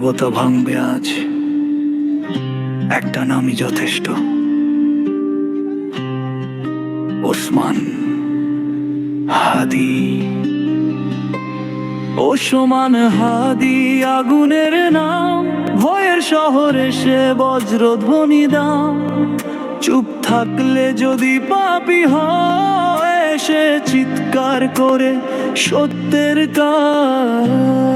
নীরবতা ভাঙবে আজ, একটা নামই যথেষ্ট। ওসমান হাদি। ওসমান হাদি আগুনের নাম, ভয়ের শহরে সে বজ্রধ্বনি দাম। চুপ থাকলে যদি পাপী হয়, সে চিৎকার করে সত্যের কাজ।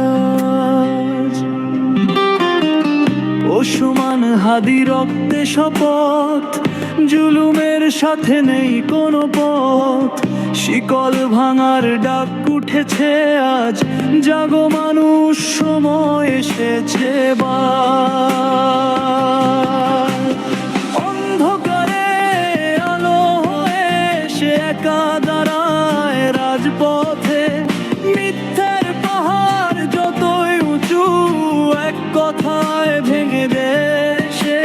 ওসমান হাদি রক্তে শপথ, জুলুমের সাথে নেই কোনো পথ। শিকল ভাঙার ডাক উঠেছে আজ, জাগো মানুষ, সময় এসেছে বার। অন্ধকারে আলো হয়ে সে একা দাঁড়ায় রাজপথে। মিথ্যার পাহাড় যতই উঁচু, এক কথায় ভেঙে দেয় সে।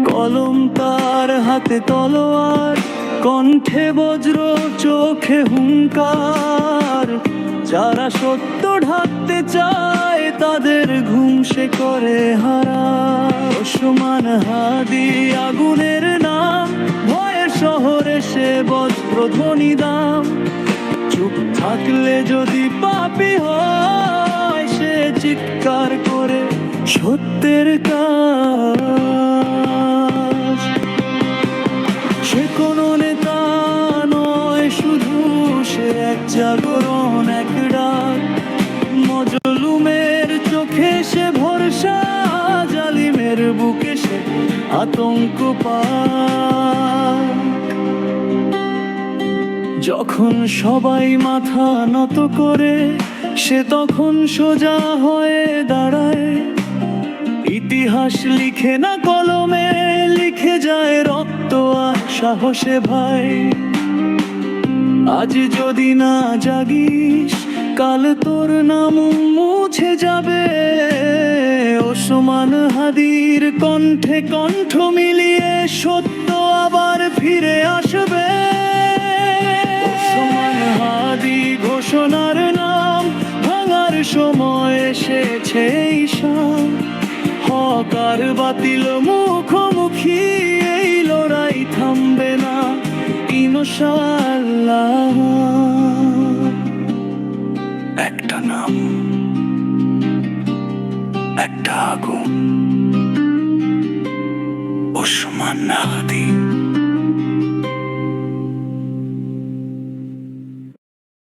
কলম তার হাতে তলোয়ার, কণ্ঠে বজ্র, চোখে হুঙ্কার। যারা সত্য ঢাকতে চায়, তাদের ঘুম সে করে হারা। ওসমান হাদি আগুনের নাম, ভয়ের শহরে সে বজ্রধ্বনি দাম। চুপ থাকলে যদি পাপী হয়, সে চিৎকার করে সত্যের কাজ। সে কোনো নেতা নয় শুধু, সে এক জাগরণ, এক ডাক। মজলুমের চোখে সে ভরসা, জালিমের বুকে সে আতঙ্ক পায়। যখন সবাই মাথা নত করে, সে তখন সোজা হয়ে দাঁড়ায়। ইতিহাস লিখে না কলমে, লিখে যায় রক্ত আর সাহসে ভাই। আজ যদি না জাগিস, কাল তোর নাম মুছে যাবে। ওসমান হাদির কণ্ঠে কণ্ঠ মিলিয়ে সত্য আবার ফিরে আসবে। ওসমান হাদি ঘোষণার নাম, ভাঙার সময় এসেছে ঈশান। হক আর বাতিল মুখোমুখি, এই লড়াই থামবে না ইনশাআল্লাহ। একটা নাম, একটা আগুন, ওসমান হাদি।